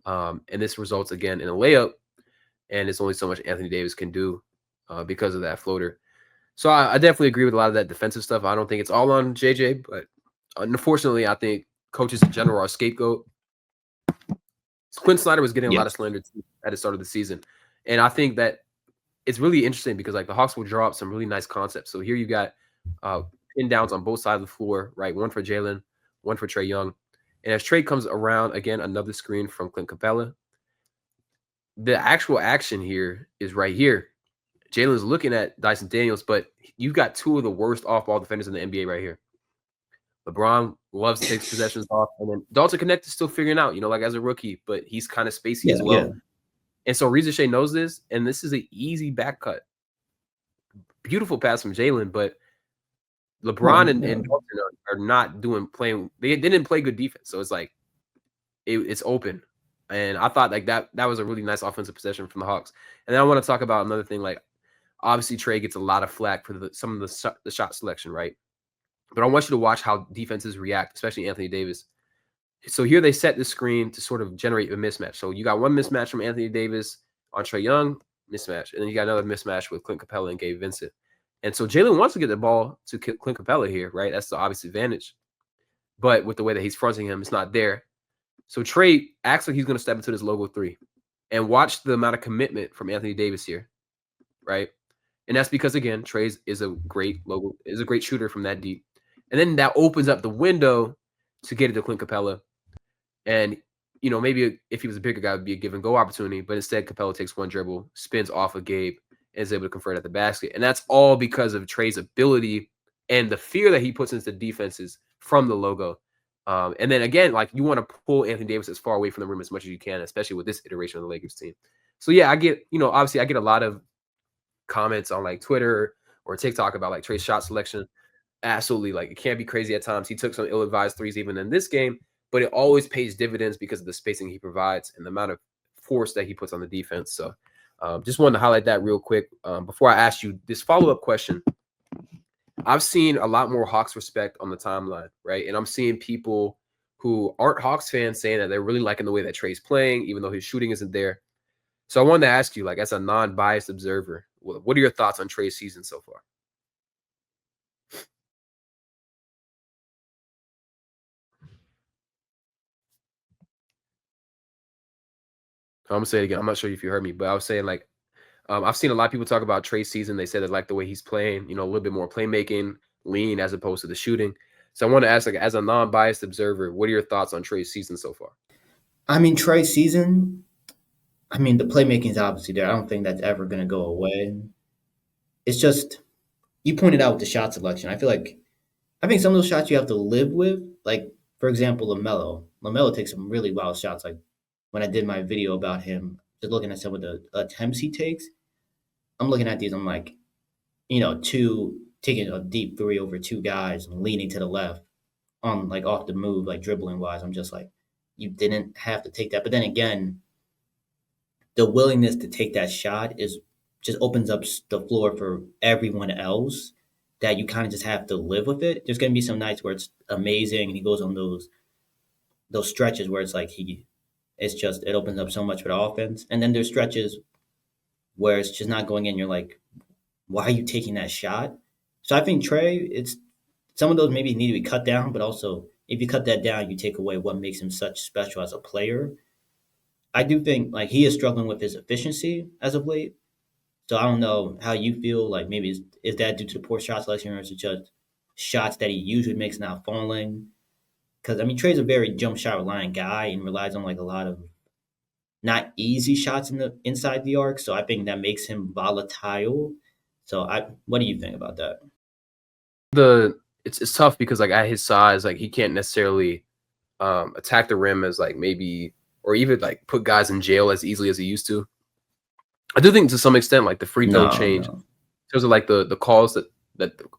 and this results again in a layup. And it's only so much Anthony Davis can do because of that floater. So I definitely agree with a lot of that defensive stuff. I don't think it's all on JJ, but unfortunately, I think coaches in general are a scapegoat. Quinn Snyder was getting a lot of slander at the start of the season. And I think that it's really interesting because like the Hawks will draw up some really nice concepts. So here you got pin downs on both sides of the floor, right? One for Jalen, one for Trae Young. And as Trae comes around, again, another screen from Clint Capella. The actual action here is right here. Jalen's looking at Dyson Daniels, but you've got two of the worst off-ball defenders in the NBA right here. LeBron loves to take possessions off, and then Dalton Connect is still figuring out, like as a rookie, but he's kind of spacey as well. Yeah. And so Reza Shea knows this, and this is an easy back cut. Beautiful pass from Jalen, but LeBron and Dalton are not playing. They didn't play good defense, so it's like it's open. And I thought like that was a really nice offensive possession from the Hawks. And then I want to talk about another thing. Like obviously Trae gets a lot of flack for some of the shot selection, right? But I want you to watch how defenses react, especially Anthony Davis. So here they set the screen to sort of generate a mismatch. So you got one mismatch from Anthony Davis on Trae Young, mismatch. And then you got another mismatch with Clint Capella and Gabe Vincent. And so Jalen wants to get the ball to Clint Capella here, right? That's the obvious advantage. But with the way that he's fronting him, it's not there. So Trae acts like he's going to step into this logo 3. And watch the amount of commitment from Anthony Davis here, right? And that's because, again, Trae is a great shooter from that deep. And then that opens up the window to get it to Clint Capella. And, maybe if he was a bigger guy, it would be a give and go opportunity. But instead, Capella takes one dribble, spins off of Gabe, and is able to convert at the basket. And that's all because of Trae's ability and the fear that he puts into defenses from the logo. And then again, like you want to pull Anthony Davis as far away from the rim as much as you can, especially with this iteration of the Lakers team. So yeah, I get, obviously I get a lot of comments on like Twitter or TikTok about like Trae's shot selection. Absolutely. Like it can be crazy at times. He took some ill-advised threes even in this game, but it always pays dividends because of the spacing he provides and the amount of force that he puts on the defense. So just wanted to highlight that real quick before I ask you this follow-up question. I've seen a lot more Hawks respect on the timeline, right? And I'm seeing people who aren't Hawks fans saying that they're really liking the way that Trae's playing, even though his shooting isn't there. So I wanted to ask you, like, as a non-biased observer, what are your thoughts on Trae's season so far? I'm going to say it again. I'm not sure if you heard me, but I was saying, like, I've seen a lot of people talk about Trae's season. They said they like the way he's playing, a little bit more playmaking, lean as opposed to the shooting. So I want to ask, like, as a non-biased observer, what are your thoughts on Trae's season so far? I mean, Trae's season, the playmaking is obviously there. I don't think that's ever going to go away. It's just, you pointed out with the shot selection. I think some of those shots you have to live with. Like, for example, LaMelo. LaMelo takes some really wild shots. Like, when I did my video about him, just looking at some of the attempts he takes, I'm looking at these. I'm like, taking a deep 3 over 2 guys and leaning to the left on like off the move, like dribbling wise. I'm just like, you didn't have to take that. But then again, the willingness to take that shot just opens up the floor for everyone else that you kind of just have to live with it. There's going to be some nights where it's amazing and he goes on those stretches where it's like it opens up so much for the offense. And then there's stretches where it's just not going in. You're like, why are you taking that shot? So I think Trae, some of those maybe need to be cut down, but also if you cut that down, you take away what makes him such special as a player. I do think like he is struggling with his efficiency as of late. So I don't know how you feel. Like maybe is that due to the poor shot selection, or is it just shots that he usually makes not falling? Because Trae's a very jump shot reliant guy and relies on like a lot of not easy shots inside the arc. So I think that makes him volatile. So what do you think about that? It's tough because like at his size, like he can't necessarily attack the rim as like maybe or even like put guys in jail as easily as he used to. I do think to some extent, like the free throw No, change, in no. terms of like the calls that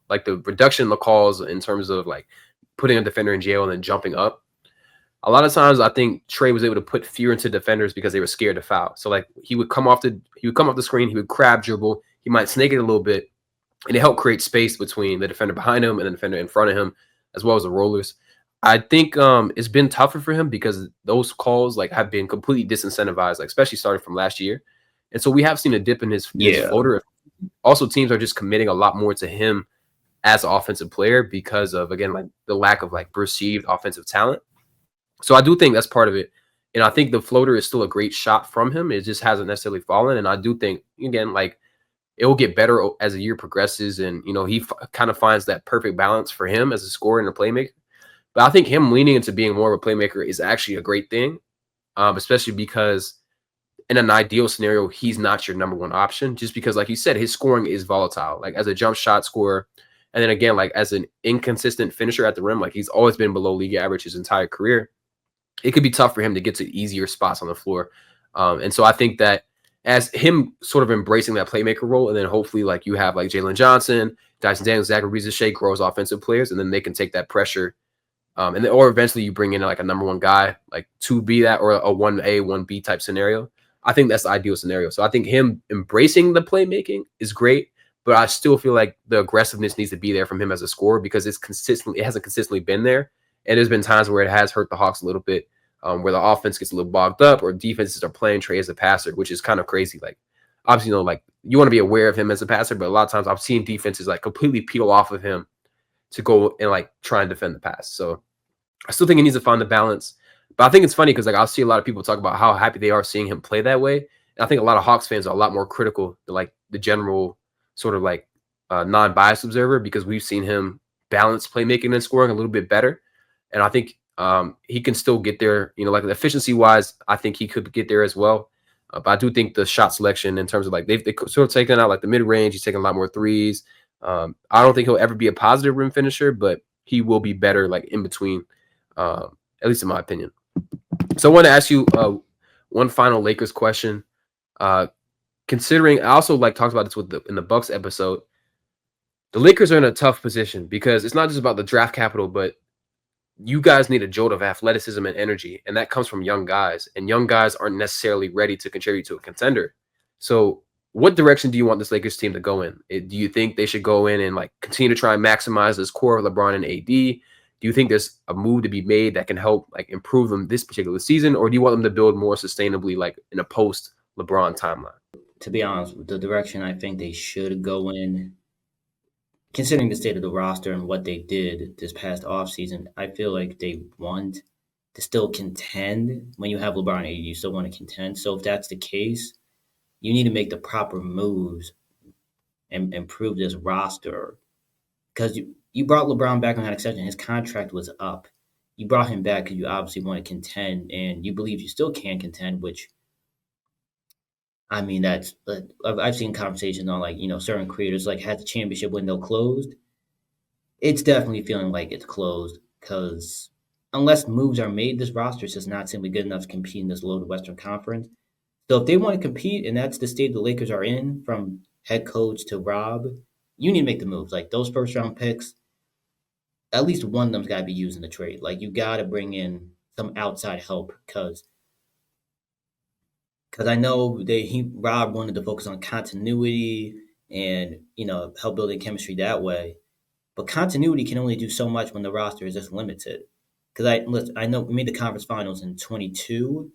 like the reduction in the calls in terms of like putting a defender in jail and then jumping up. A lot of times, I think Trae was able to put fear into defenders because they were scared to foul. So like he would come off the screen, he would crab dribble, he might snake it a little bit, and it helped create space between the defender behind him and the defender in front of him, as well as the rollers. I think it's been tougher for him because those calls like have been completely disincentivized, like especially starting from last year, and so we have seen a dip in his Yeah. floater. Also, teams are just committing a lot more to him as an offensive player because of again like the lack of like perceived offensive talent. So I do think that's part of it. And I think the floater is still a great shot from him. It just hasn't necessarily fallen. And I do think, again, like it will get better as the year progresses. And, he kind of finds that perfect balance for him as a scorer and a playmaker. But I think him leaning into being more of a playmaker is actually a great thing, especially because in an ideal scenario, he's not your number one option just because, like you said, his scoring is volatile. Like as a jump shot scorer, and then again, like as an inconsistent finisher at the rim, like he's always been below league average his entire career. It could be tough for him to get to easier spots on the floor. And so I think that as him sort of embracing that playmaker role, and then hopefully like you have like Jalen Johnson, Dyson Daniels, Zach Shea grows offensive players, and then they can take that pressure. And then, or eventually you bring in like a number one guy, like to be that, or a 1A, 1B type scenario. I think that's the ideal scenario. So I think him embracing the playmaking is great, but I still feel like the aggressiveness needs to be there from him as a scorer because it hasn't consistently been there. And there's been times where it has hurt the Hawks a little bit, where the offense gets a little bogged up or defenses are playing Trae as a passer, which is kind of crazy. Like, obviously, like you want to be aware of him as a passer, but a lot of times I've seen defenses like completely peel off of him to go and like try and defend the pass. So I still think he needs to find the balance. But I think it's funny because like I'll see a lot of people talk about how happy they are seeing him play that way. And I think a lot of Hawks fans are a lot more critical than like the general sort of like non-biased observer because we've seen him balance playmaking and scoring a little bit better. And I think he can still get there, like efficiency wise, I think he could get there as well. But I do think the shot selection in terms of like they sort of taken out like the mid range, he's taking a lot more threes. I don't think he'll ever be a positive rim finisher, but he will be better like in between, at least in my opinion. So I want to ask you one final Lakers question. Considering I also like talked about this in the Bucks episode, the Lakers are in a tough position because it's not just about the draft capital, but you guys need a jolt of athleticism and energy, and that comes from young guys, and young guys aren't necessarily ready to contribute to a contender. So what direction do you want this Lakers team to go in? Do you think they should go in and like continue to try and maximize this core of LeBron and AD? Do you think there's a move to be made that can help like improve them this particular season, or do you want them to build more sustainably like in a post LeBron timeline? To be honest, the direction I think they should go in, considering the state of the roster and what they did this past offseason, I feel like they want to still contend. When you have LeBron and AD, you still want to contend. So if that's the case, you need to make the proper moves and improve this roster. Because you brought LeBron back on that extension. His contract was up. You brought him back because you obviously want to contend, and you believe you still can contend, which I mean, that's I've seen conversations on like certain creators like had the championship window closed. It's definitely feeling like it's closed because unless moves are made, this roster is just not simply good enough to compete in this loaded Western Conference. So if they want to compete, and that's the state the Lakers are in, from head coach to Rob, you need to make the moves. Like those first round picks, at least one of them's got to be used in the trade. Like you got to bring in some outside help because I know Rob wanted to focus on continuity and help building chemistry that way. But continuity can only do so much when the roster is just limited. Because I know we made the conference finals in 22.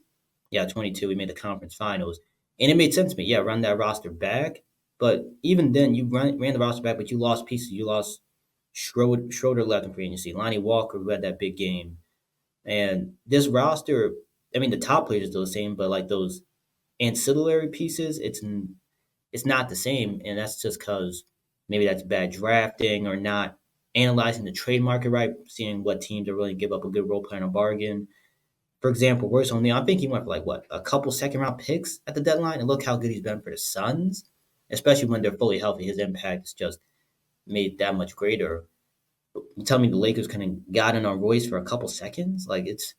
Yeah, 22. We made the conference finals, and it made sense to me. Yeah, run that roster back. But even then, you ran the roster back, but you lost pieces. You lost Schroeder left in free agency. Lonnie Walker, who had that big game, and this roster. I mean, the top players are still the same, but like those ancillary pieces, it's not the same, and that's just because maybe that's bad drafting or not analyzing the trade market right, seeing what teams are willing to give up a good role player on a bargain. For example, Royce O'Neal, I think he went for like what a couple second round picks at the deadline, and look how good he's been for the Suns, especially when they're fully healthy. His impact is just made that much greater. You tell me the Lakers kind of got in on Royce for a couple seconds, like it's.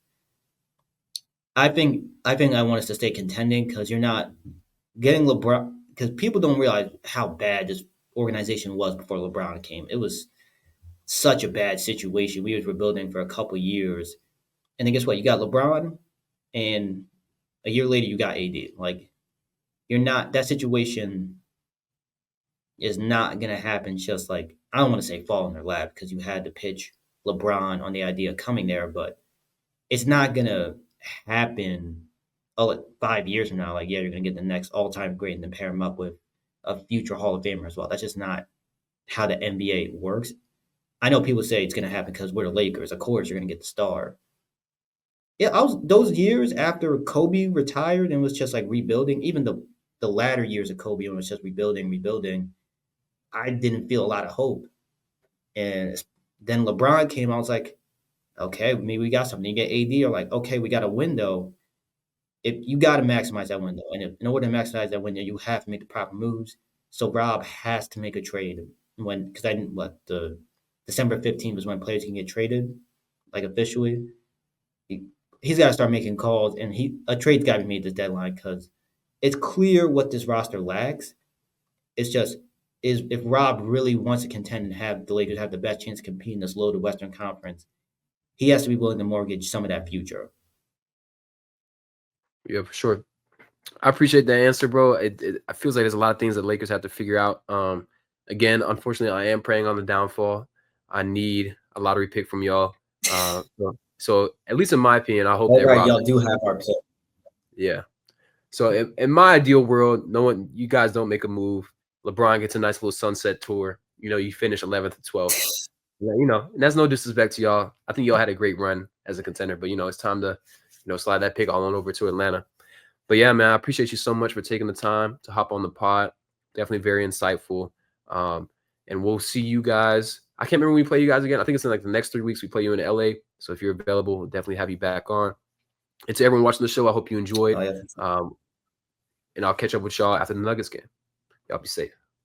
I think I want us to stay contending because you're not getting LeBron, because people don't realize how bad this organization was before LeBron came. It was such a bad situation. We was rebuilding for a couple years, and then guess what? You got LeBron, and a year later you got AD. Like you're not that situation is not gonna happen. Just like I don't want to say fall in their lap because you had to pitch LeBron on the idea of coming there, but it's not gonna happen. Oh, like 5 years from now, like yeah, you're gonna get the next all-time great and then pair him up with a future Hall of Famer as well. That's just not how the NBA works. I know people say it's gonna happen because we're the Lakers. Of course, you're gonna get the star. Yeah, I was those years after Kobe retired and was just like rebuilding. Even the latter years of Kobe when it was just rebuilding. I didn't feel a lot of hope. And then LeBron came. I was like, okay, maybe we got something. You get AD, or like, okay, we got a window. If you got to maximize that window, and if, in order to maximize that window, you have to make the proper moves. So Rob has to make a trade because I didn't what the December 15th was when players can get traded, like officially. He, he's got to start making calls, and a trade's got to be made this deadline because it's clear what this roster lacks. It's just is if Rob really wants to contend and have the Lakers have the best chance to compete in this loaded Western Conference, he has to be willing to mortgage some of that future. Yeah, for sure. I appreciate the answer, bro. It feels like there's a lot of things that Lakers have to figure out. Again, unfortunately, I am praying on the downfall. I need a lottery pick from y'all. So at least in my opinion, I hope All that right, Rob. y'all do have our pick. Yeah. So in my ideal world, you guys don't make a move. LeBron gets a nice little sunset tour. You finish 11th and 12th. Yeah, and that's no disrespect to y'all. I think y'all had a great run as a contender, but it's time to, slide that pick all on over to Atlanta. But yeah, man, I appreciate you so much for taking the time to hop on the pod. Definitely very insightful. And we'll see you guys. I can't remember when we play you guys again. I think it's in like the next 3 weeks. We play you in LA. So if you're available, we'll definitely have you back on. And to everyone watching the show, I hope you enjoyed. Oh, yeah. And I'll catch up with y'all after the Nuggets game. Y'all be safe.